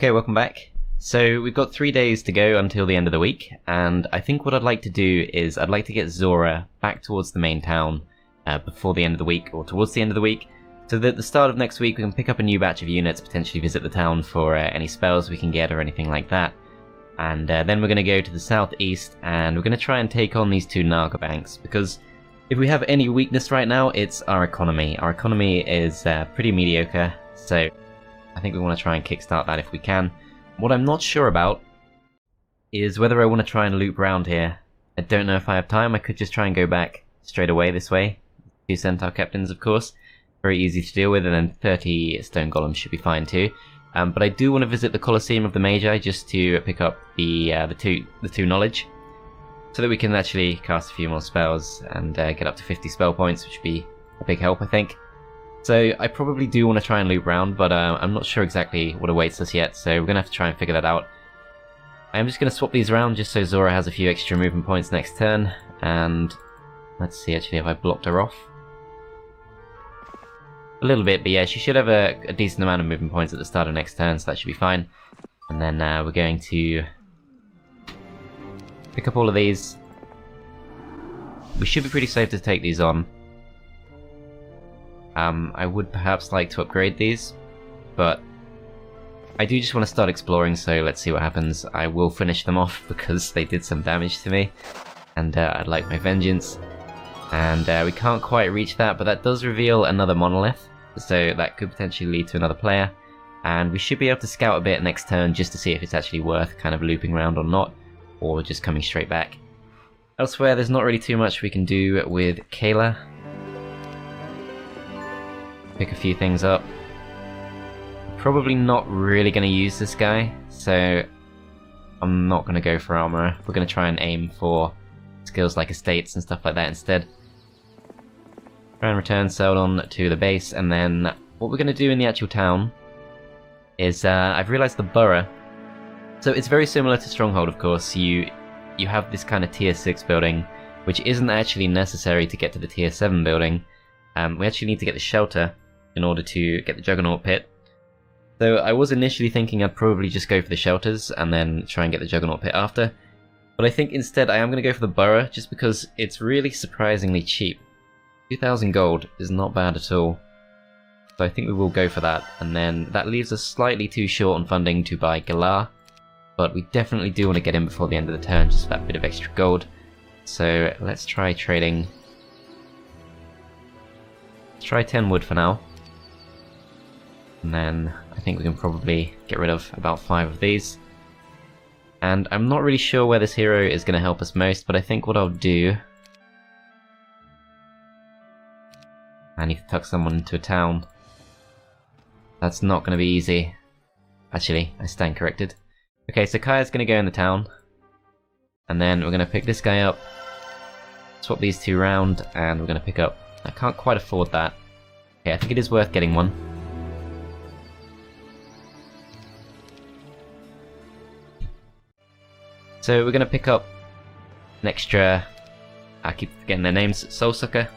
Okay, welcome back. So we've got 3 days to go until the end of the week, and I think what I'd like to do is I'd like to get Zhora back towards the main town before the end of the week, or towards the end of the week, so that at the start of next week we can pick up a new batch of units, potentially visit the town for any spells we can get or anything like that. And then we're going to go to the southeast, and we're going to try and take on these two Naga banks, because if we have any weakness right now, it's our economy. Our economy is pretty mediocre, so I think we want to try and kickstart that if we can. What I'm not sure about is whether I want to try and loop round here. I don't know if I have time. I could just try and go back straight away this way. 2 centaur captains, of course. Very easy to deal with, and then 30 stone golems should be fine too. But I do want to visit the Colosseum of the Magi just to pick up the two knowledge, so that we can actually cast a few more spells and get up to 50 spell points, which would be a big help, I think. So I probably do want to try and loop round, but I'm not sure exactly what awaits us yet, so we're going to have to try and figure that out. I'm just going to swap these around just so Zhora has a few extra movement points next turn, and let's see actually if I blocked her off. A little bit, but yeah, she should have a decent amount of movement points at the start of next turn, so that should be fine. And then we're going to pick up all of these. We should be pretty safe to take these on. I would perhaps like to upgrade these, but I do just want to start exploring, so let's see what happens. I will finish them off because they did some damage to me, and I'd like my vengeance. And we can't quite reach that, but that does reveal another monolith, so that could potentially lead to another player. And we should be able to scout a bit next turn just to see if it's actually worth kind of looping around or not, or just coming straight back. Elsewhere, there's not really too much we can do with Kayla. Pick a few things up. Probably not really going to use this guy, so I'm not going to go for armor. We're going to try and aim for skills like estates and stuff like that instead. Try and return Seldon to the base, and then what we're going to do in the actual town is I've realised the borough. So it's very similar to Stronghold, of course. You have this kind of tier 6 building, which isn't actually necessary to get to the tier 7 building. We actually need to get the shelter in order to get the Juggernaut pit. So I was initially thinking I'd probably just go for the shelters and then try and get the Juggernaut pit after. But I think instead I am going to go for the borough just because it's really surprisingly cheap. 2,000 gold is not bad at all. So I think we will go for that, and then that leaves us slightly too short on funding to buy Galar. But we definitely do want to get in before the end of the turn, just for that bit of extra gold. So let's try trading. Let's try 10 wood for now. And then I think we can probably get rid of about 5 of these. And I'm not really sure where this hero is going to help us most, but I think what I'll do... I need to tuck someone into a town. That's not going to be easy. Actually, I stand corrected. Okay, so Kaya's going to go in the town. And then we're going to pick this guy up. Swap these two round, and we're going to pick up... I can't quite afford that. Okay, I think it is worth getting one. So we're going to pick up an extra... I keep forgetting their names. Soulsucker.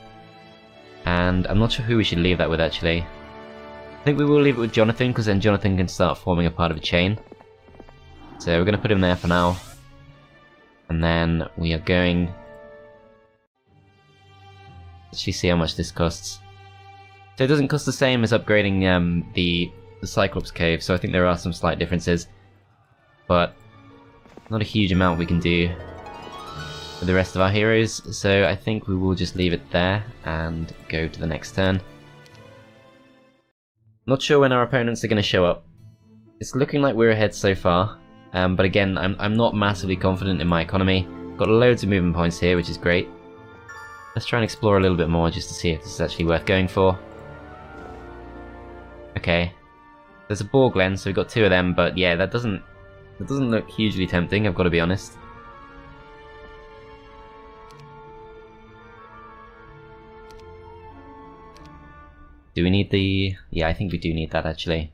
And I'm not sure who we should leave that with, actually. I think we will leave it with Jonathan, because then Jonathan can start forming a part of a chain. So we're going to put him there for now. And then we are going... Actually see how much this costs. So it doesn't cost the same as upgrading the Cyclops Cave, so I think there are some slight differences. But not a huge amount we can do with the rest of our heroes, so I think we will just leave it there and go to the next turn. Not sure when our opponents are going to show up. It's looking like we're ahead so far, but again, I'm not massively confident in my economy. Got loads of movement points here, which is great. Let's try and explore a little bit more just to see if this is actually worth going for. Okay. There's a boar glen, so we've got 2 of them, but yeah, that doesn't look hugely tempting, I've got to be honest. Do we need the... Yeah, I think we do need that, actually.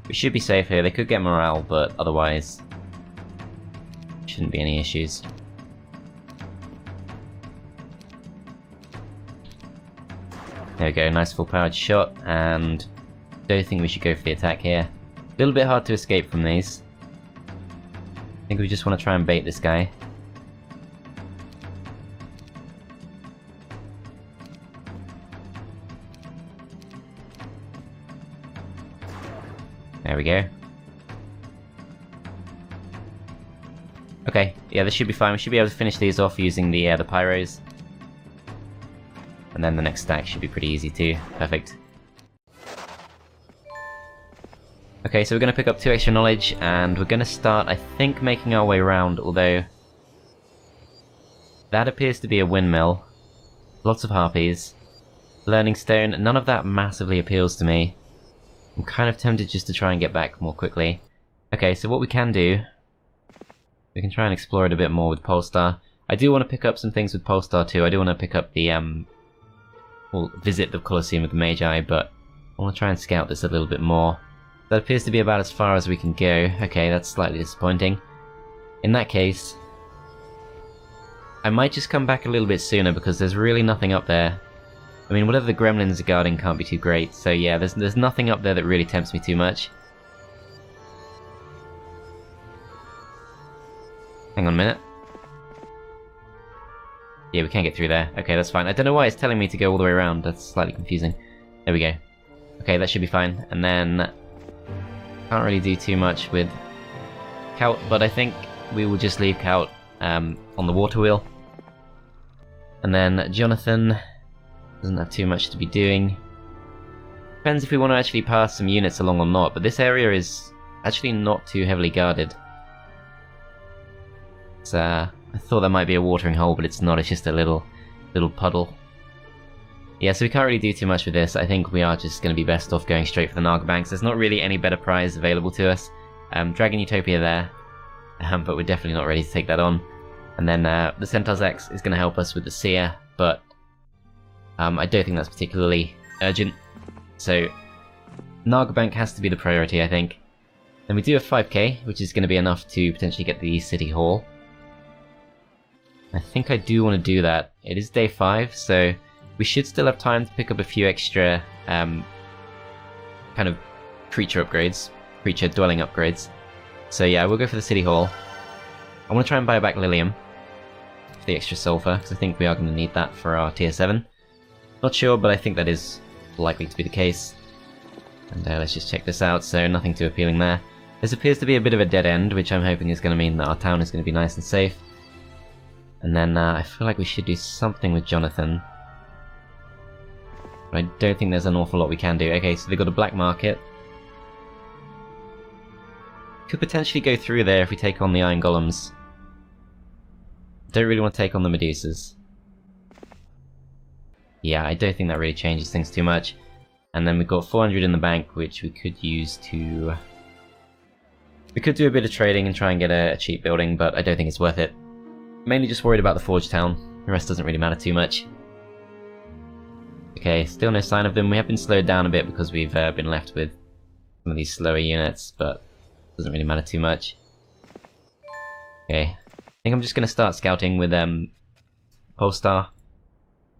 We should be safe here. They could get morale, but otherwise shouldn't be any issues. There we go, nice full powered shot, and don't think we should go for the attack here. A little bit hard to escape from these. I think we just want to try and bait this guy. There we go. Okay, yeah, this should be fine. We should be able to finish these off using the pyros. And then the next stack should be pretty easy too. Perfect. Okay, so we're going to pick up 2 extra knowledge, and we're going to start, I think, making our way around, although that appears to be a windmill. Lots of harpies. Learning stone, none of that massively appeals to me. I'm kind of tempted just to try and get back more quickly. Okay, so what we can do, we can try and explore it a bit more with Polestar. I do want to pick up some things with Polestar too. I do want to pick up the, well, visit the Colosseum with the Magi, but I want to try and scout this a little bit more. That appears to be about as far as we can go. Okay, that's slightly disappointing. In that case, I might just come back a little bit sooner because there's really nothing up there. I mean, whatever the gremlins are guarding can't be too great, so yeah, there's nothing up there that really tempts me too much. Hang on a minute. Yeah, we can't get through there. Okay, that's fine. I don't know why it's telling me to go all the way around. That's slightly confusing. There we go. Okay, that should be fine. And then can't really do too much with Kaut, but I think we will just leave Kaut on the water wheel. And then Jonathan doesn't have too much to be doing. Depends if we want to actually pass some units along or not, but this area is actually not too heavily guarded. It's, I thought that might be a watering hole, but it's not, it's just a little puddle. Yeah, so we can't really do too much with this. I think we are just going to be best off going straight for the Naga Banks. There's not really any better prize available to us. Dragon Utopia there, but we're definitely not ready to take that on. And then the Centaur's X is going to help us with the Seer, but I don't think that's particularly urgent. So Naga Bank has to be the priority, I think. Then we do have 5k, which is going to be enough to potentially get the City Hall. I think I do want to do that. It is day 5, so we should still have time to pick up a few extra kind of creature upgrades, creature dwelling upgrades. So yeah, we'll go for the City Hall. I want to try and buy back Lilium for the extra sulfur, because I think we are going to need that for our tier 7. Not sure, but I think that is likely to be the case. And let's just check this out, so nothing too appealing there. This appears to be a bit of a dead end, which I'm hoping is going to mean that our town is going to be nice and safe. And then I feel like we should do something with Jonathan. But I don't think there's an awful lot we can do. Okay, so they've got a black market. Could potentially go through there if we take on the Iron Golems. Don't really want to take on the Medusas. Yeah, I don't think that really changes things too much. And then we've got 400 in the bank, which we could use to... We could do a bit of trading and try and get a cheap building, but I don't think it's worth it. Mainly just worried about the Forge Town. The rest doesn't really matter too much. Okay, still no sign of them. We have been slowed down a bit because we've been left with some of these slower units, but it doesn't really matter too much. Okay, I think I'm just going to start scouting with Polestar.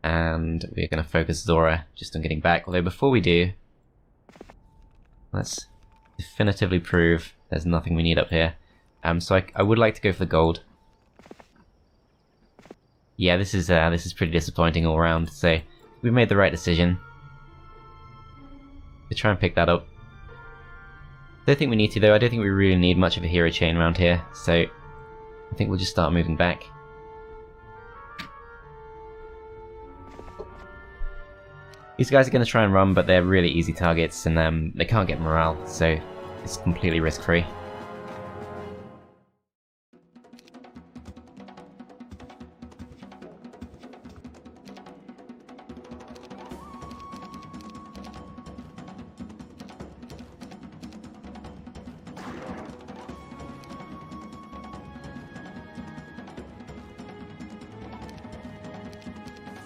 And we're going to focus Zhora just on getting back. Although before we do, let's definitively prove there's nothing we need up here. So I would like to go for the gold. Yeah, this is pretty disappointing all around. So we've made the right decision to try and pick that up. Don't think we need to though. I don't think we really need much of a hero chain around here. So I think we'll just start moving back. These guys are going to try and run, but they're really easy targets, and they can't get morale, so it's completely risk-free.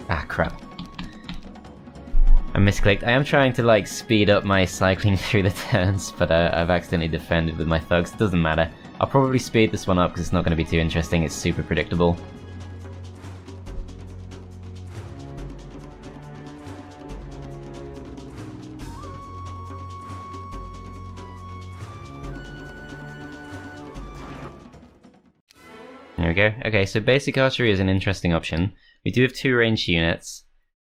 Ah, crap. I misclicked. I am trying to like speed up my cycling through the turns, but I've accidentally defended with my thugs. Doesn't matter. I'll probably speed this one up because it's not going to be too interesting. It's super predictable. There we go. Okay, so basic archery is an interesting option. We do have 2 ranged units,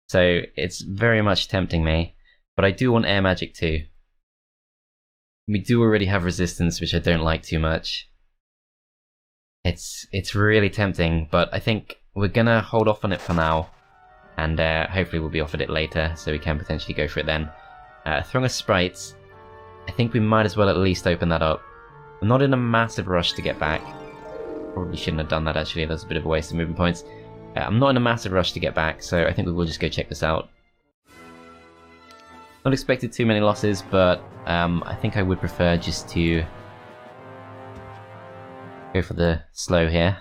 so it's very much tempting me, but I do want air magic too. We do already have resistance, which I don't like too much. It's really tempting, but I think we're gonna hold off on it for now, and hopefully we'll be offered it later, so we can potentially go for it then. Throng of Sprites, I think we might as well at least open that up. I'm not in a massive rush to get back. Probably shouldn't have done that actually, that's a bit of a waste of movement points. I'm not in a massive rush to get back, so I think we will just go check this out. Not expected too many losses, but I think I would prefer just to go for the slow here.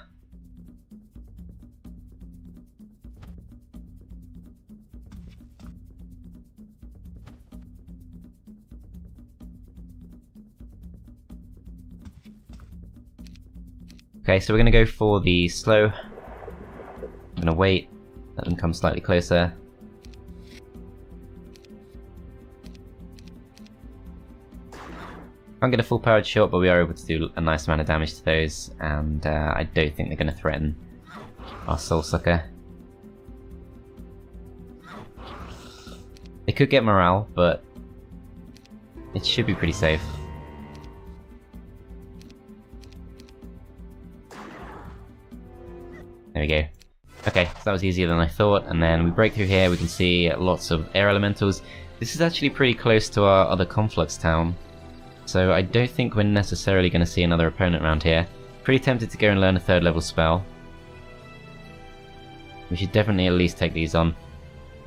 Okay, so we're going to go for the slow. I'm going to wait, let them come slightly closer. Can't get a full powered shot, but we are able to do a nice amount of damage to those, and I don't think they're going to threaten our Soul Sucker. They could get morale, but it should be pretty safe. There we go. Okay, so that was easier than I thought, and then we break through here, we can see lots of air elementals. This is actually pretty close to our other Conflux town, so I don't think we're necessarily going to see another opponent around here. Pretty tempted to go and learn a 3rd level spell. We should definitely at least take these on.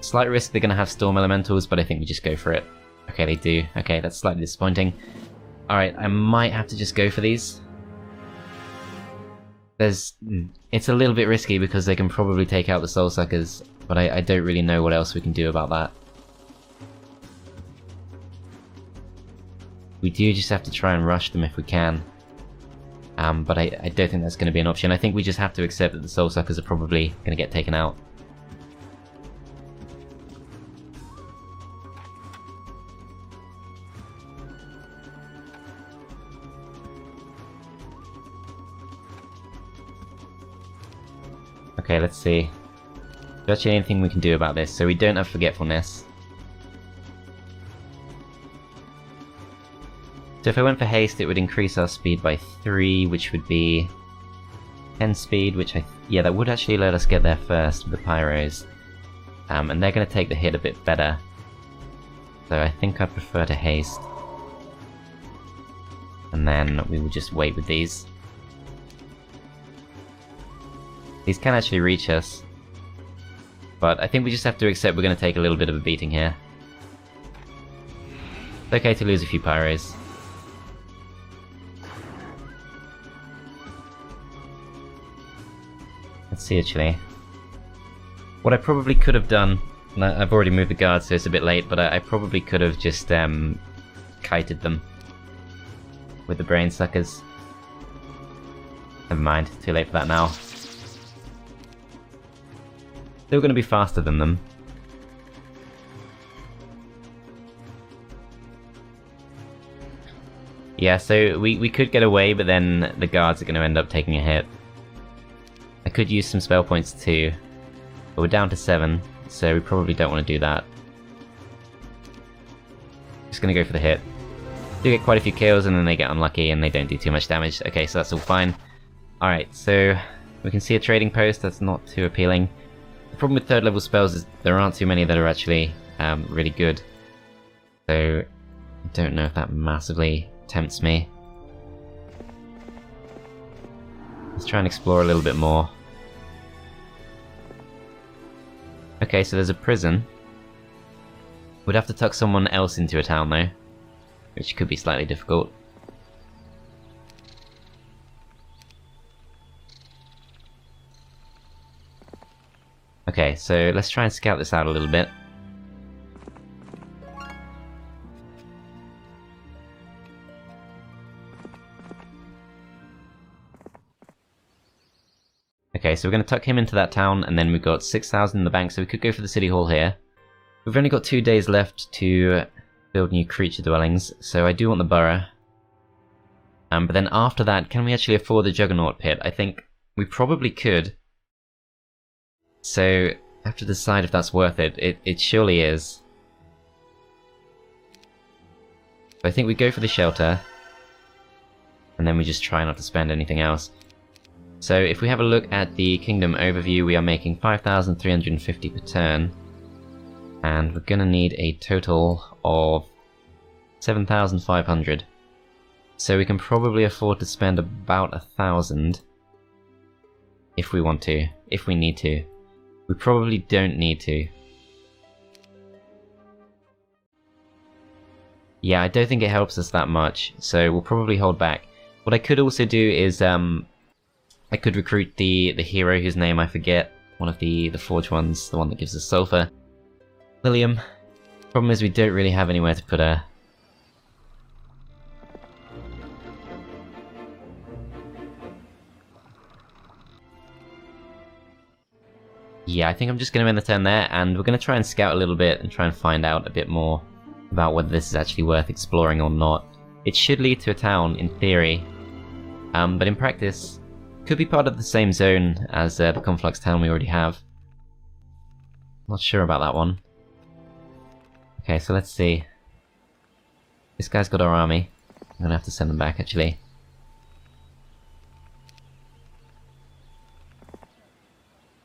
Slight risk they're going to have storm elementals, but I think we just go for it. Okay, they do. Okay, that's slightly disappointing. Alright, I might have to just go for these. It's a little bit risky because they can probably take out the Soul Suckers, but I don't really know what else we can do about that. We do just have to try and rush them if we can. But I don't think that's going to be an option. I think we just have to accept that the Soul Suckers are probably going to get taken out. Okay, let's see. Is there actually anything we can do about this? So we don't have Forgetfulness. So if I went for haste, it would increase our speed by 3, which would be 10 speed, which yeah, that would actually let us get there first with the Pyros. And they're going to take the hit a bit better. So I think I prefer to haste. And then we will just wait with these. These can actually reach us. But I think we just have to accept we're going to take a little bit of a beating here. It's okay to lose a few Pyros. Let's see actually. What I probably could have done, and I've already moved the guard so it's a bit late, but I probably could have just kited them with the Brain Suckers. Never mind, too late for that now. Still going to be faster than them. Yeah, so we could get away, but then the guards are going to end up taking a hit. I could use some spell points too, but we're down to 7, so we probably don't want to do that. Just going to go for the hit. Do get quite a few kills, and then they get unlucky and they don't do too much damage. Okay, so that's all fine. Alright, so we can see a trading post. That's not too appealing. The problem with 3rd level spells is there aren't too many that are actually really good. So I don't know if that massively tempts me. Let's try and explore a little bit more. Okay, so there's a prison. We'd have to tuck someone else into a town though, which could be slightly difficult. Okay, so let's try and scout this out a little bit. Okay, so we're going to tuck him into that town, and then we've got 6,000 in the bank, so we could go for the city hall here. We've only got 2 days left to build new creature dwellings, so I do want the borough. But then after that, can we actually afford the Juggernaut pit? I think we probably could. So, I have to decide if that's worth it. It surely is. So I think we go for the shelter, and then we just try not to spend anything else. So if we have a look at the kingdom overview, we are making 5,350 per turn, and we're gonna need a total of 7,500. So we can probably afford to spend about 1,000 if we want to, if we need to. We probably don't need to. Yeah, I don't think it helps us that much, so we'll probably hold back. What I could also do is I could recruit the hero whose name I forget, one of the forge ones, the one that gives us sulfur. Lilium. Problem is we don't really have anywhere to put her. Yeah, I think I'm just going to end the turn there, and we're going to try and scout a little bit and try and find out a bit more about whether this is actually worth exploring or not. It should lead to a town, in theory, but in practice, could be part of the same zone as the Conflux town we already have. Not sure about that one. Okay, so let's see. This guy's got our army. I'm gonna have to send them back, actually.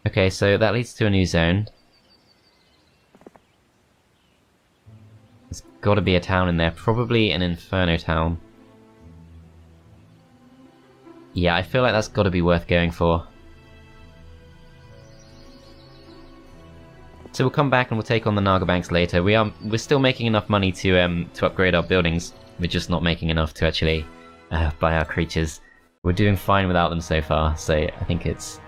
Okay, so that leads to a new zone. There's gotta be a town in there, probably an Inferno town. Yeah, I feel like that's gotta be worth going for. So we'll come back and we'll take on the Naga Banks later. We're still making enough money to upgrade our buildings. We're just not making enough to actually buy our creatures. We're doing fine without them so far, so I think it's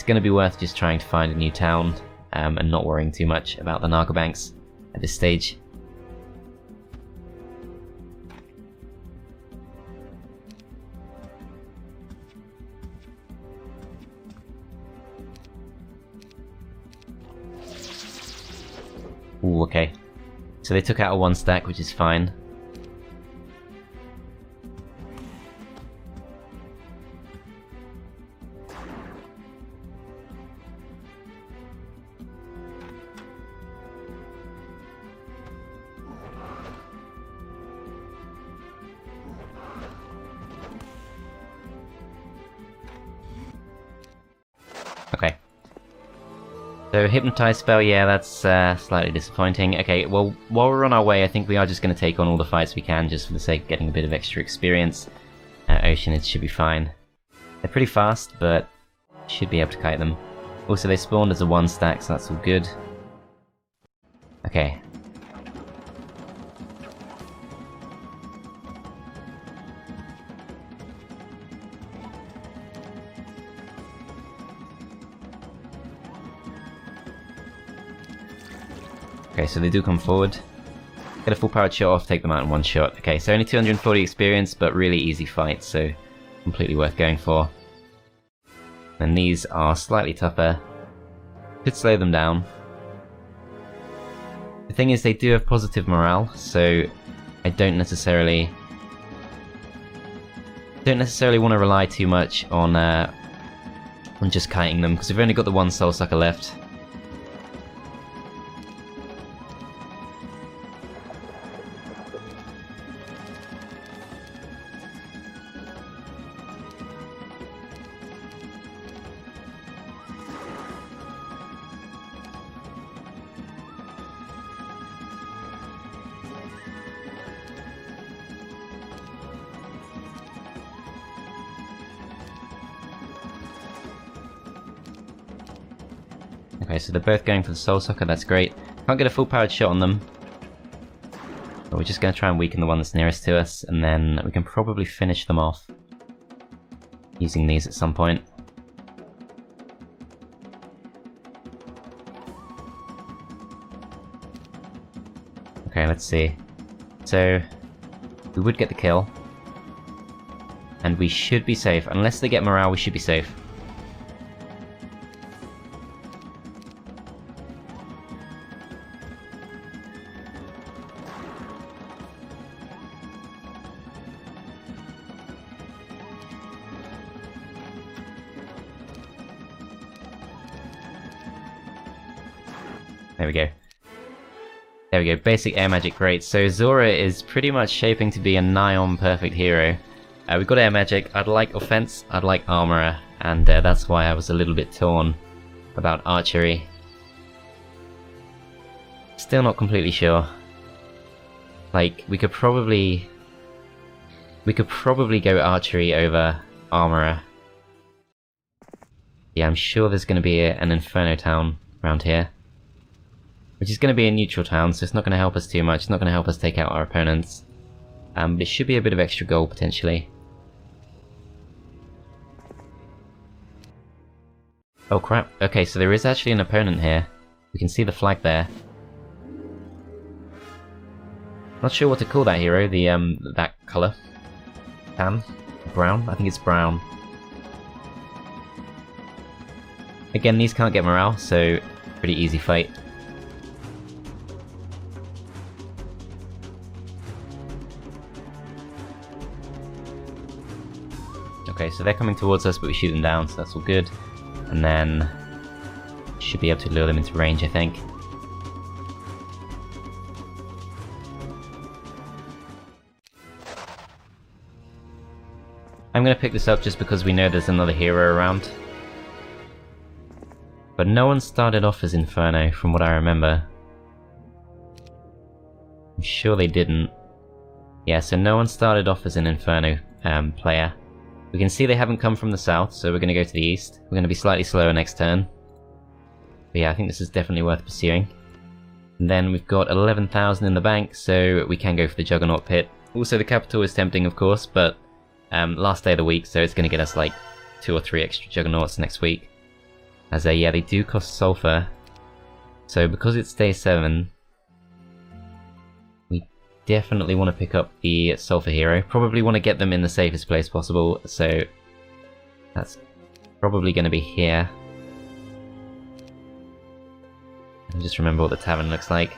gonna be worth just trying to find a new town and not worrying too much about the Naga Banks at this stage. Ooh, okay. So they took out a 1 stack, which is fine. Okay. So, Hypnotize spell, yeah, that's slightly disappointing. Okay, well, while we're on our way, I think we are just going to take on all the fights we can, just for the sake of getting a bit of extra experience. Oceanids should be fine. They're pretty fast, but should be able to kite them. Also, they spawned as a 1 stack, so that's all good. Okay. Okay, so they do come forward. Get a full powered shot off, take them out in 1 shot. Okay, so only 240 experience, but really easy fight, so completely worth going for. And these are slightly tougher. Could slow them down. The thing is, they do have positive morale, so I don't necessarily want to rely too much on just kiting them, because we've only got the 1 soul sucker left. Okay, so they're both going for the Soul Sucker, that's great. Can't get a full powered shot on them. But we're just going to try and weaken the one that's nearest to us, and then we can probably finish them off using these at some point. Okay, let's see. So, we would get the kill. And we should be safe. Unless they get morale, we should be safe. There we go. There we go, basic air magic, great. So Zhora is pretty much shaping to be a nigh-on perfect hero. We've got air magic, I'd like offense, I'd like armorer, and that's why I was a little bit torn about archery. Still not completely sure. Like, we could probably go archery over armorer. Yeah, I'm sure there's going to be an Inferno town around here. Which is going to be a neutral town, so it's not going to help us too much. It's not going to help us take out our opponents. But it should be a bit of extra gold, potentially. Oh crap, okay, so there is actually an opponent here. We can see the flag there. Not sure what to call that hero, that colour. Tan? Brown? I think it's brown. Again, these can't get morale, so pretty easy fight. Okay, so they're coming towards us, but we shoot them down, so that's all good. And then should be able to lure them into range, I think. I'm going to pick this up just because we know there's another hero around. But no one started off as Inferno, from what I remember. I'm sure they didn't. Yeah, so no one started off as an Inferno player. We can see they haven't come from the south, so we're going to go to the east. We're going to be slightly slower next turn. But yeah, I think this is definitely worth pursuing. And then we've got 11,000 in the bank, so we can go for the Juggernaut Pit. Also, the capital is tempting, of course, but last day of the week, so it's going to get us like 2 or 3 extra Juggernauts next week. As yeah, they do cost sulfur. So because it's day 7, we definitely want to pick up the sulfur hero. Probably want to get them in the safest place possible, so that's probably going to be here. I'll just remember what the tavern looks like.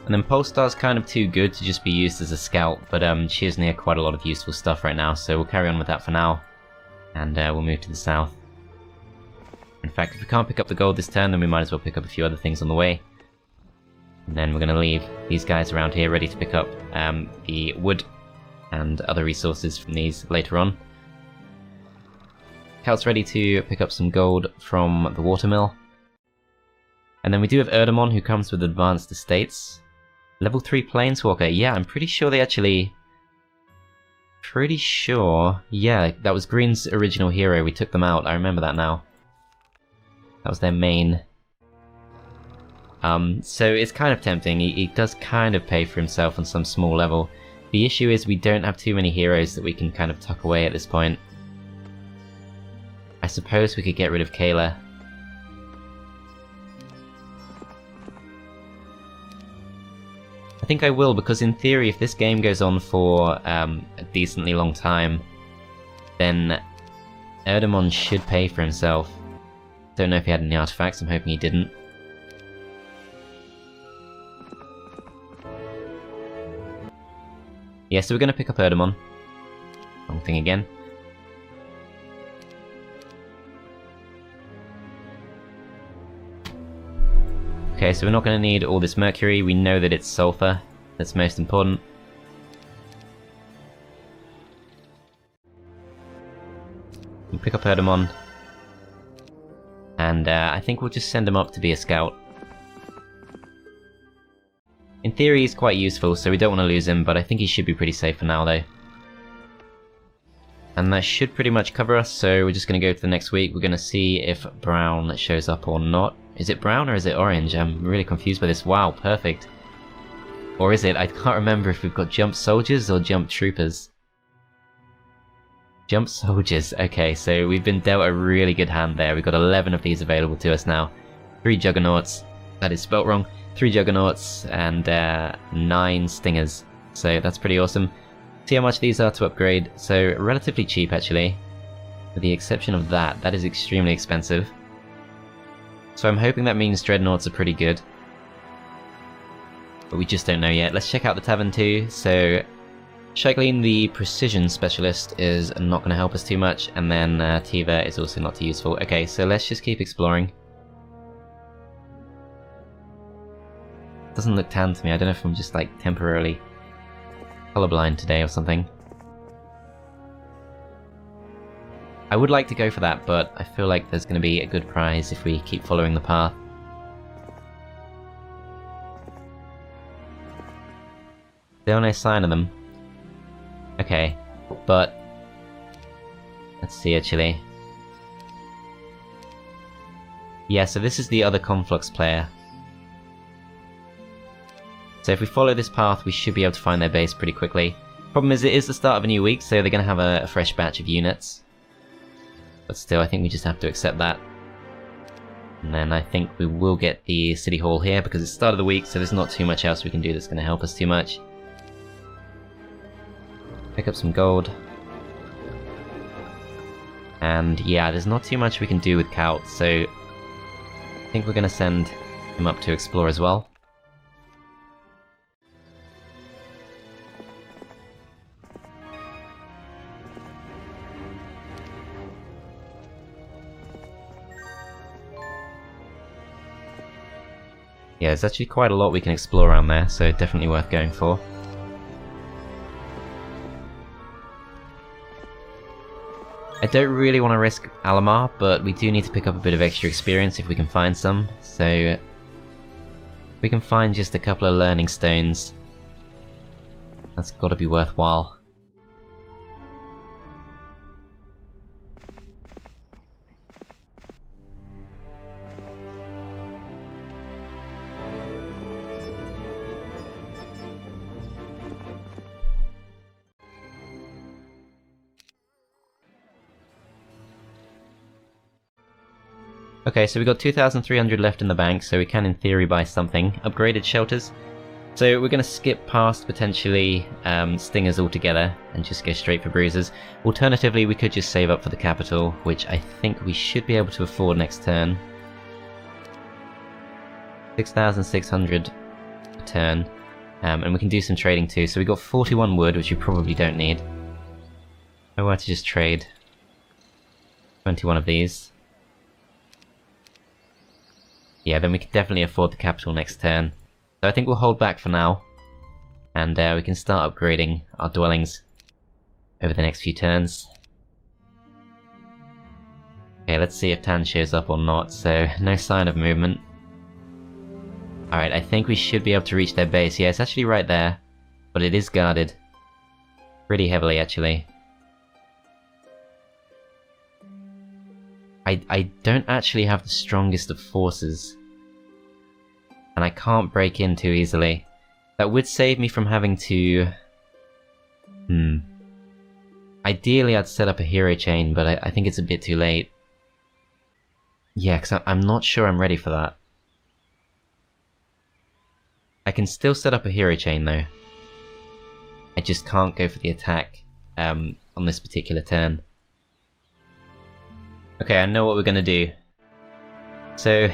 And then Polestar's kind of too good to just be used as a scout, but she is near quite a lot of useful stuff right now, so we'll carry on with that for now. And we'll move to the south. In fact, if we can't pick up the gold this turn, then we might as well pick up a few other things on the way. And then we're going to leave these guys around here ready to pick up the wood and other resources from these later on. Cal's ready to pick up some gold from the watermill. And then we do have Erdemon, who comes with advanced estates. Level 3 Planeswalker, yeah, I'm pretty sure they actually... yeah, that was Green's original hero, we took them out, I remember that now. That was their main. So it's kind of tempting, he does kind of pay for himself on some small level. The issue is we don't have too many heroes that we can kind of tuck away at this point. I suppose we could get rid of Kayla. I think I will, because in theory if this game goes on for a decently long time, then Erdemon should pay for himself. Don't know if he had any artifacts, I'm hoping he didn't. Yeah, so we're going to pick up Erdemon. Wrong thing again. Okay, so we're not going to need all this mercury, we know that it's sulfur, that's most important. We'll pick up Erdemon. And I think we'll just send him up to be a scout. In theory he's quite useful, so we don't want to lose him, but I think he should be pretty safe for now though. And that should pretty much cover us, so we're just going to go to the next week. We're going to see if Brown shows up or not. Is it brown or is it orange? I'm really confused by this. Wow, perfect. Or is it? I can't remember if we've got jump soldiers or jump troopers. Jump soldiers. Okay, so we've been dealt a really good hand there. We've got 11 of these available to us now. 3 juggernauts. That is spelt wrong. 3 juggernauts and 9 stingers. So that's pretty awesome. See how much these are to upgrade. So relatively cheap actually. With the exception of that. That is extremely expensive. So I'm hoping that means dreadnoughts are pretty good. But we just don't know yet. Let's check out the tavern too. So Shaglin, the precision specialist, is not going to help us too much. And then Tiva is also not too useful. Okay, so let's just keep exploring. doesn't look tan to me. I don't know if I'm just like temporarily colorblind today or something. I would like to go for that, but I feel like there's going to be a good prize if we keep following the path. Still no sign of them. Okay, but let's see actually. Yeah, so this is the other Conflux player. So if we follow this path, we should be able to find their base pretty quickly. Problem is, it is the start of a new week, so they're going to have a fresh batch of units. But still, I think we just have to accept that. And then I think we will get the City Hall here, because it's the start of the week, so there's not too much else we can do that's going to help us too much. Pick up some gold. And yeah, there's not too much we can do with Kaut, so I think we're going to send him up to explore as well. Yeah, there's actually quite a lot we can explore around there, so definitely worth going for. I don't really want to risk Alamar, but we do need to pick up a bit of extra experience if we can find some, so if we can find just a couple of learning stones, that's got to be worthwhile. Okay, so we've got 2,300 left in the bank, so we can in theory buy something. Upgraded shelters. So we're going to skip past potentially stingers altogether and just go straight for bruisers. Alternatively, we could just save up for the capital, which I think we should be able to afford next turn. 6,600 a turn. And we can do some trading too, so we got 41 wood, which we probably don't need. If I were to just trade 21 of these. Yeah, then we can definitely afford the capital next turn. So I think we'll hold back for now, and we can start upgrading our dwellings over the next few turns. Okay, let's see if Tan shows up or not, so no sign of movement. Alright, I think we should be able to reach their base. Yeah, it's actually right there, but it is guarded. Pretty heavily, actually. I don't actually have the strongest of forces, and I can't break in too easily. That would save me from having to... Ideally I'd set up a hero chain, but I think it's a bit too late. Yeah, because I'm not sure I'm ready for that. I can still set up a hero chain though. I just can't go for the attack on this particular turn. Okay, I know what we're gonna do. So,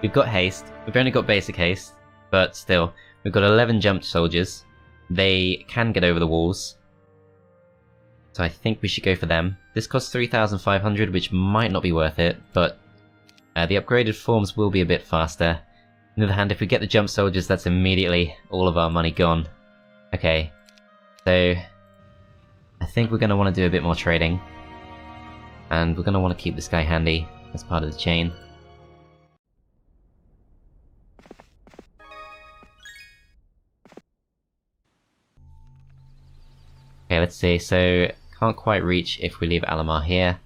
we've got haste. We've only got basic haste, but still, we've got 11 jumped soldiers. They can get over the walls, so I think we should go for them. This costs 3,500, which might not be worth it, but the upgraded forms will be a bit faster. On the other hand, if we get the jump soldiers, that's immediately all of our money gone. Okay, so I think we're gonna want to do a bit more trading. And we're going to want to keep this guy handy as part of the chain. Okay, let's see. So, can't quite reach if we leave Alamar here.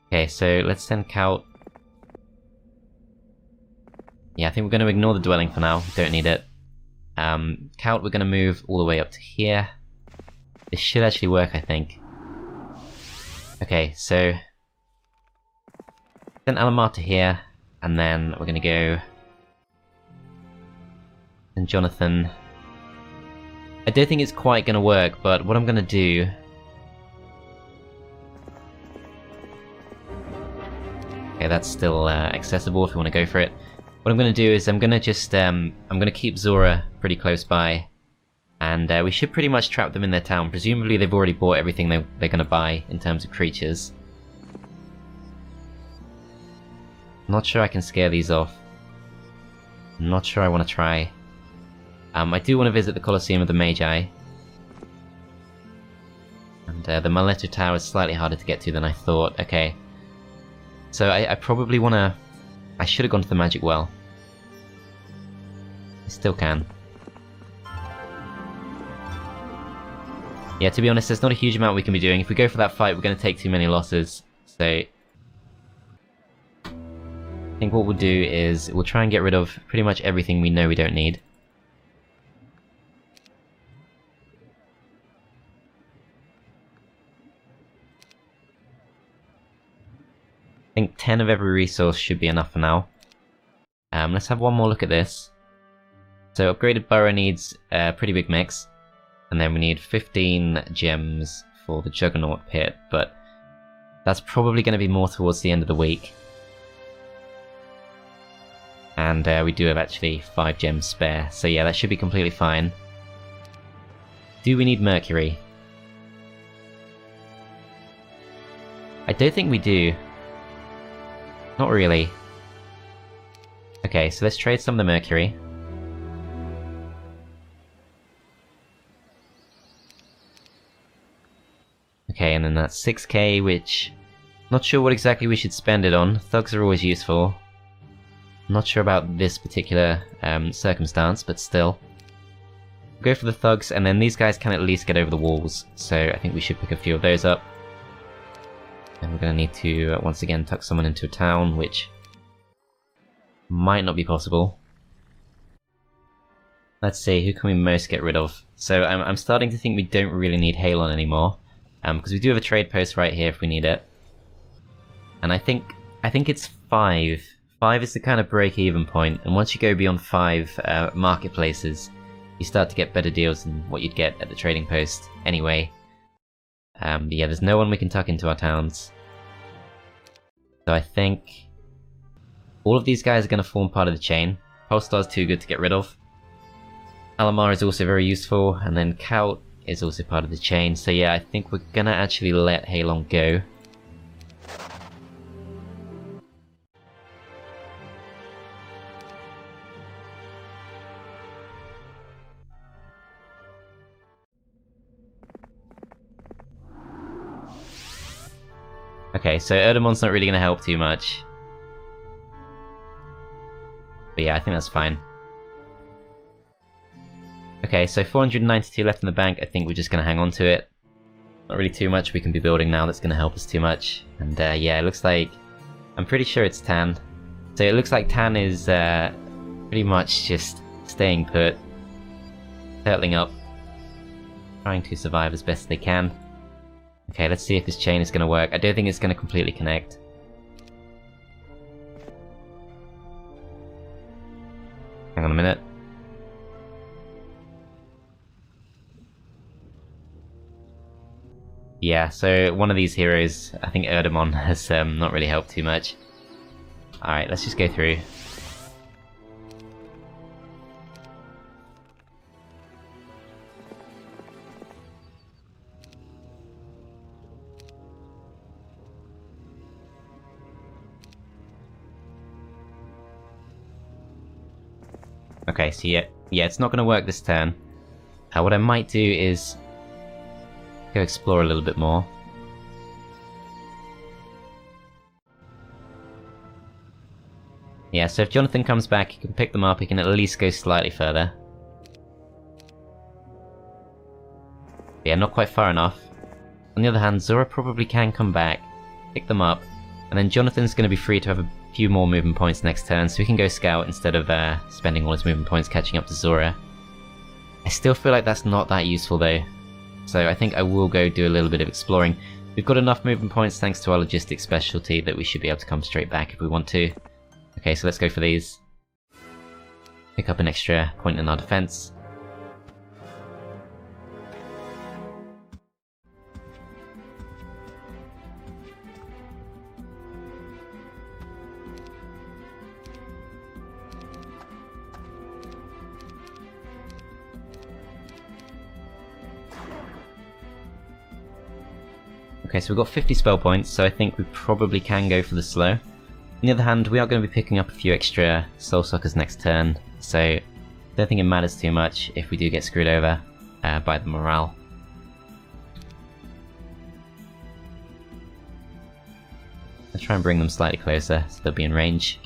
Okay, so let's send Kaut. Yeah, I think we're going to ignore the dwelling for now. Don't need it. Kaut, we're going to move all the way up to here. This should actually work, I think. Okay, so send Alamar to here, and then we're gonna go and Jonathan. I don't think it's quite gonna work, but what I'm gonna do... Okay, that's still accessible if you want to go for it. What I'm gonna do is I'm gonna just I'm gonna keep Zhora pretty close by. And we should pretty much trap them in their town. Presumably they've already bought everything they're going to buy in terms of creatures. Not sure I can scare these off. Not sure I want to try. I do want to visit the Colosseum of the Magi. And the Mileto Tower is slightly harder to get to than I thought. Okay. So I probably want to... I should have gone to the Magic Well. I still can. Yeah, to be honest, there's not a huge amount we can be doing. If we go for that fight, we're going to take too many losses. So I think what we'll do is we'll try and get rid of pretty much everything we know we don't need. I think 10 of every resource should be enough for now. Let's have one more look at this. So upgraded burrow needs a pretty big mix. And then we need 15 gems for the Juggernaut pit, but that's probably going to be more towards the end of the week. And we do have actually 5 gems spare, so yeah, that should be completely fine. Do we need Mercury? I don't think we do. Not really. Okay, so let's trade some of the Mercury. Okay, and then that's 6k, which... not sure what exactly we should spend it on. Thugs are always useful. Not sure about this particular circumstance, but still. Go for the thugs, and then these guys can at least get over the walls, so I think we should pick a few of those up. And we're going to need to, once again, tuck someone into a town, which might not be possible. Let's see, who can we most get rid of? So I'm starting to think we don't really need Halon anymore. Because we do have a trade post right here if we need it. And I think it's 5. 5 is the kind of break-even point, and once you go beyond 5 marketplaces, you start to get better deals than what you'd get at the trading post anyway. But yeah, there's no one we can tuck into our towns. So I think all of these guys are going to form part of the chain. Polestar's too good to get rid of. Alamar is also very useful, and then Kaut is also part of the chain, so yeah, I think we're gonna actually let Halon go. Okay, so Erdemon's not really gonna help too much. But yeah, I think that's fine. Okay, so 492 left in the bank. I think we're just going to hang on to it. Not really too much we can be building now that's going to help us too much. And yeah, it looks like... I'm pretty sure it's Tan. So it looks like Tan is pretty much just staying put. Turtling up. Trying to survive as best they can. Okay, let's see if this chain is going to work. I don't think it's going to completely connect. Hang on a minute. Yeah, so one of these heroes, I think Erdemon, has not really helped too much. Alright, let's just go through. Okay, so yeah, it's not going to work this turn. What I might do is go explore a little bit more. Yeah, so if Jonathan comes back, he can pick them up, he can at least go slightly further. Yeah, not quite far enough. On the other hand, Zhora probably can come back, pick them up, and then Jonathan's going to be free to have a few more movement points next turn, so he can go scout instead of spending all his movement points catching up to Zhora. I still feel like that's not that useful though. So I think I will go do a little bit of exploring. We've got enough movement points thanks to our logistics specialty that we should be able to come straight back if we want to. Okay, so let's go for these. Pick up an extra point in our defense. Okay, so we've got 50 spell points, so I think we probably can go for the slow. the other hand, we are going to be picking up a few extra Soul Suckers next turn, so I don't think it matters too much if we do get screwed over by the morale. Let's try and bring them slightly closer so they'll be in range.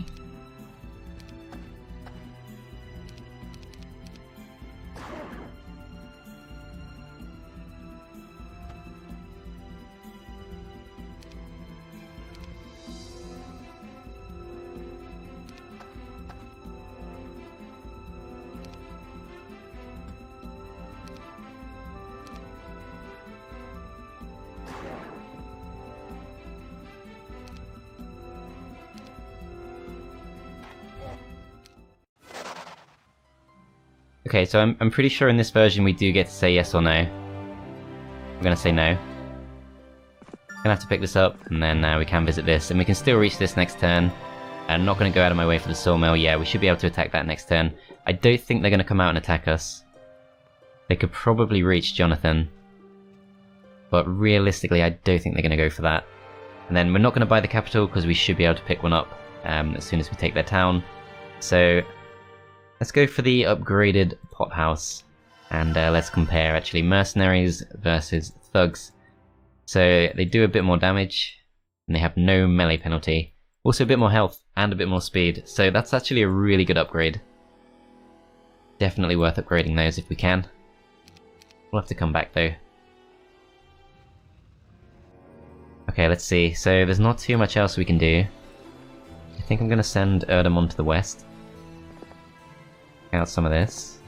Okay, so I'm pretty sure in this version we do get to say yes or no. I'm gonna say no. Gonna have to pick this up, and then we can visit this, and we can still reach this next turn. I'm not gonna go out of my way for the sawmill. Yeah, we should be able to attack that next turn. I don't think they're gonna come out and attack us. They could probably reach Jonathan, but realistically I don't think they're gonna go for that. And then we're not gonna buy the capital because we should be able to pick one up as soon as we take their town. So let's go for the upgraded pothouse, and let's compare actually mercenaries versus thugs. So they do a bit more damage, and they have no melee penalty. Also a bit more health, and a bit more speed, so that's actually a really good upgrade. Definitely worth upgrading those if we can. We'll have to come back though. Okay, let's see. So there's not too much else we can do. I think I'm going to send Erdem to the west. Out some of this.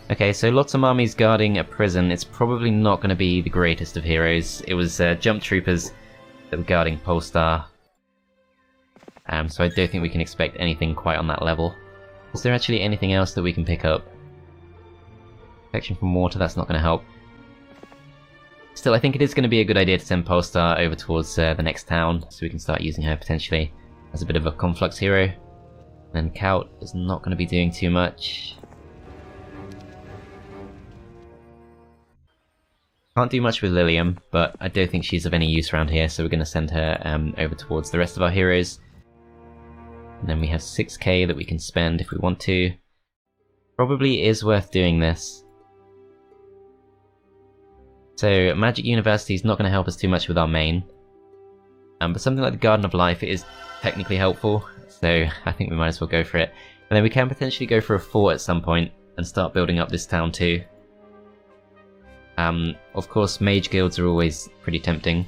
Okay, so lots of armies guarding a prison. It's probably not going to be the greatest of heroes. It was jump troopers that were guarding Polestar. So I don't think we can expect anything quite on that level. Is there actually anything else that we can pick up? Protection from water, that's not going to help. Still, I think it is going to be a good idea to send Polestar over towards the next town, so we can start using her potentially as a bit of a Conflux hero. Then Kaut is not going to be doing too much. Can't do much with Lilium, but I don't think she's of any use around here, so we're going to send her over towards the rest of our heroes. And then we have 6k that we can spend if we want to. Probably is worth doing this. So Magic University is not going to help us too much with our main. But something like the Garden of Life, it is technically helpful. So I think we might as well go for it. And then we can potentially go for a fort at some point and start building up this town too. Of course, mage guilds are always pretty tempting.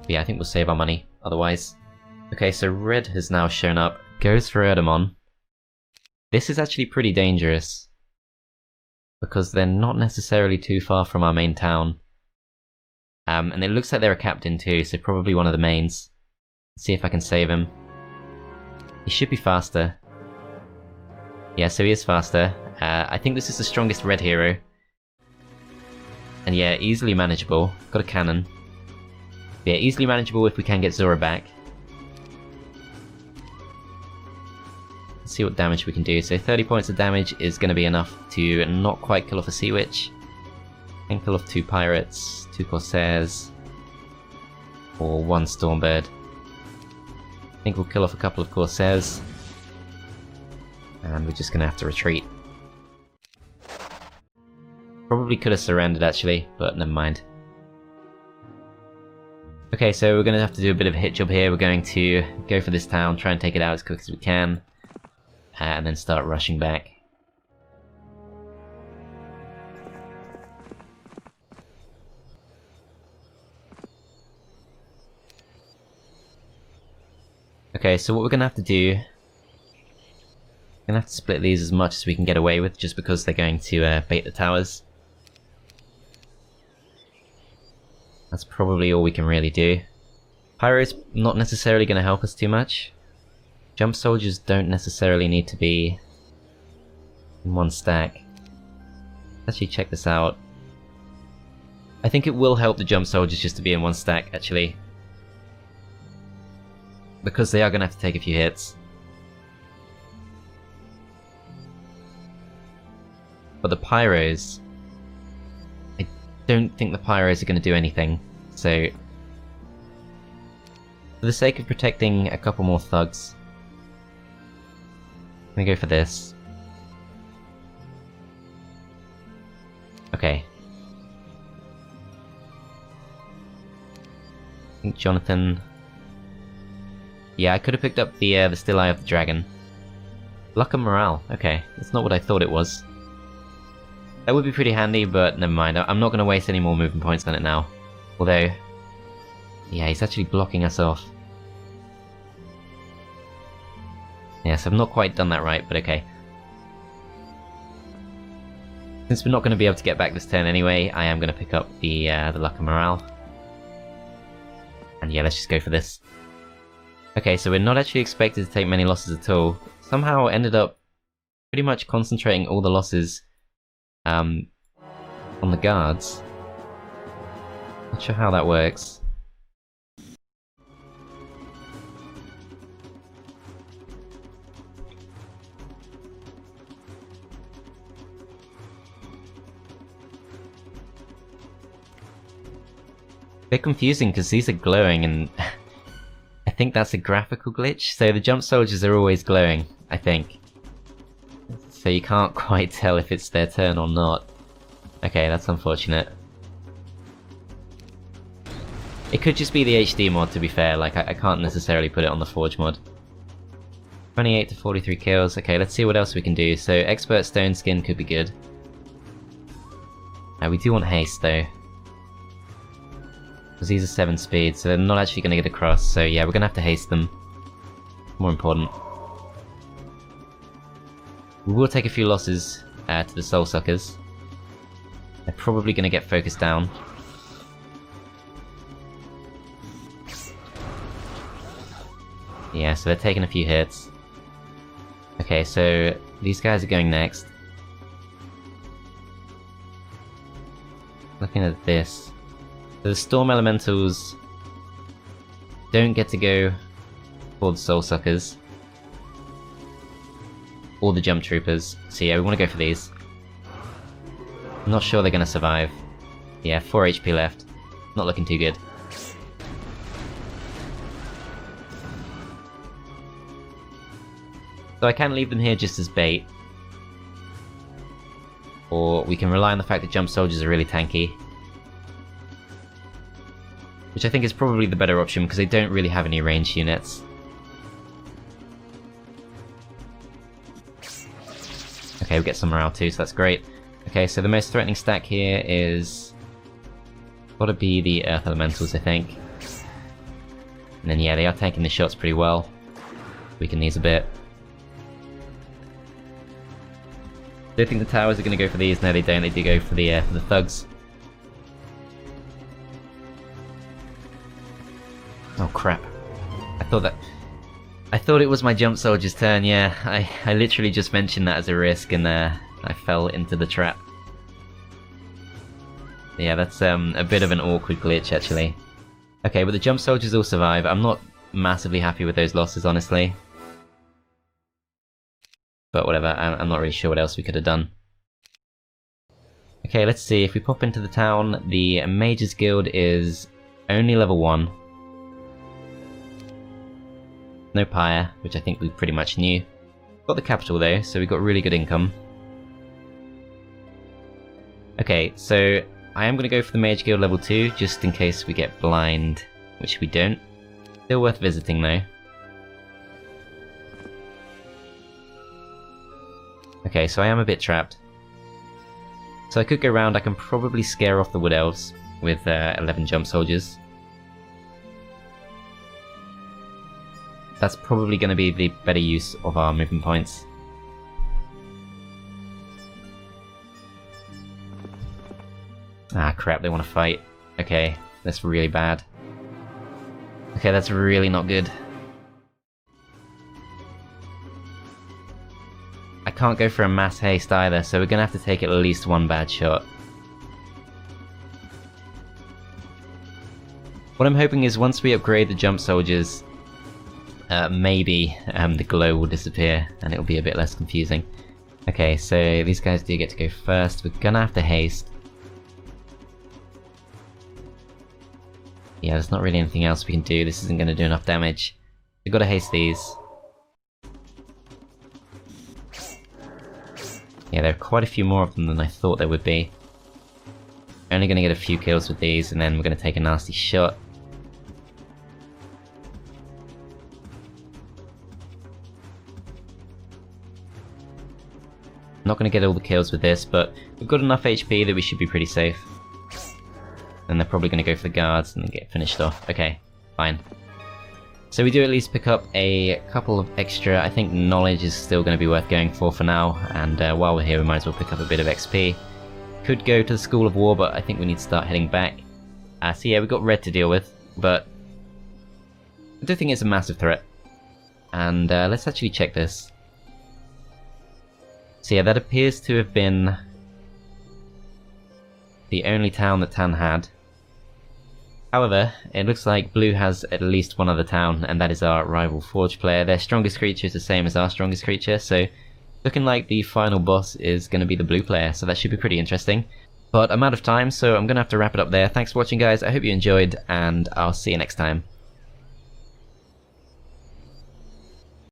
But yeah, I think we'll save our money otherwise. Okay, so Red has now shown up. Goes for Erdemon. This is actually pretty dangerous, because they're not necessarily too far from our main town. And it looks like they're a captain too, so probably one of the mains. Let's see if I can save him. He should be faster. Yeah, so he is faster. I think this is the strongest red hero. And yeah, easily manageable. Got a cannon. Yeah, easily manageable if we can get Zhora back. Let's see what damage we can do. So 30 points of damage is going to be enough to not quite kill off a Sea Witch. Can kill off 2 pirates, 2 corsairs, or 1 Stormbird. I think we'll kill off a couple of corsairs. And we're just going to have to retreat. Probably could have surrendered actually, but never mind. Okay, so we're going to have to do a bit of a hit job here. We're going to go for this town, try and take it out as quick as we can, and then start rushing back. Okay, so what we're going to have to do, we're going to have to split these as much as we can get away with, just because they're going to bait the towers. That's probably all we can really do. Pyro's not necessarily going to help us too much. Jump soldiers don't necessarily need to be in one stack. Let's actually check this out. I think it will help the jump soldiers just to be in one stack, actually. Because they are going to have to take a few hits. But the pyros, I don't think the pyros are going to do anything. So For the sake of protecting a couple more thugs, I'm gonna go for this. Okay. I think Jonathan... Yeah, I could have picked up the Still Eye of the Dragon. Luck and Morale. Okay, that's not what I thought it was. That would be pretty handy, but never mind. I'm not going to waste any more movement points on it now. Although... Yeah, he's actually blocking us off. Yes, I've not quite done that right, but okay. Since we're not going to be able to get back this turn anyway, I am going to pick up the Luck and Morale. And yeah, let's just go for this. Okay, so we're not actually expected to take many losses at all. Somehow ended up pretty much concentrating all the losses on the guards. Not sure how that works. They're confusing because these are glowing and I think that's a graphical glitch. So the jump soldiers are always glowing, I think. So you can't quite tell if it's their turn or not. Okay, that's unfortunate. It could just be the HD mod, to be fair. Like, I can't necessarily put it on the Forge mod. 28 to 43 kills. Okay, let's see what else we can do. So Expert Stone Skin could be good. We do want haste though. Because these are 7 speed, so they're not actually going to get across, so yeah, we're going to have to haste them. More important. We will take a few losses to the Soul Suckers. They're probably going to get focused down. Yeah, so they're taking a few hits. Okay, so these guys are going next. Looking at this. So the Storm Elementals don't get to go for the Soul Suckers. Or the Jump Troopers. So yeah, we want to go for these. I'm not sure they're going to survive. Yeah, 4 HP left. Not looking too good. So I can leave them here just as bait. Or we can rely on the fact that Jump Soldiers are really tanky. Which I think is probably the better option because they don't really have any ranged units. Okay, we get some morale too, so that's great. Okay, so the most threatening stack here is... gotta be the Earth Elementals, I think. And then yeah, they are tanking the shots pretty well. Weaken these a bit. Don't think the towers are gonna go for these. No, they don't. They do go for the thugs. Oh crap. I thought it was my Jump Soldier's turn, yeah. I literally just mentioned that as a risk and I fell into the trap. Yeah, that's a bit of an awkward glitch actually. Okay, but the Jump Soldiers all survive. I'm not massively happy with those losses, honestly. But whatever, I'm not really sure what else we could have done. Okay, let's see. If we pop into the town, the Mages Guild is only level 1. No Pyre, which I think we pretty much knew. Got the capital though, so we got really good income. Okay, so I am going to go for the Mage Guild level 2, just in case we get blind, which we don't. Still worth visiting though. Okay, so I am a bit trapped. So I could go round. I can probably scare off the Wood Elves with 11 Jump Soldiers. That's probably going to be the better use of our movement points. Ah crap, they want to fight. Okay, that's really bad. Okay, that's really not good. I can't go for a mass haste either, so we're going to have to take at least one bad shot. What I'm hoping is once we upgrade the Jump Soldiers, maybe the glow will disappear and it'll be a bit less confusing. Okay, so these guys do get to go first. We're gonna have to haste. Yeah, there's not really anything else we can do. This isn't going to do enough damage. We've got to haste these. Yeah, there are quite a few more of them than I thought there would be. Only going to get a few kills with these, and then we're going to take a nasty shot. Not going to get all the kills with this, but we've got enough HP that we should be pretty safe. And they're probably going to go for the guards and get finished off. Okay, fine. So we do at least pick up a couple of extra. I think knowledge is still going to be worth going for now, and while we're here we might as well pick up a bit of XP. Could go to the School of War, but I think we need to start heading back. So yeah, we've got red to deal with, but I don't think it's a massive threat. And let's actually check this. So yeah, that appears to have been the only town that Tan had. However, it looks like Blue has at least one other town, and that is our rival Forge player. Their strongest creature is the same as our strongest creature, so looking like the final boss is going to be the Blue player, so that should be pretty interesting. But I'm out of time, so I'm going to have to wrap it up there. Thanks for watching, guys. I hope you enjoyed, and I'll see you next time.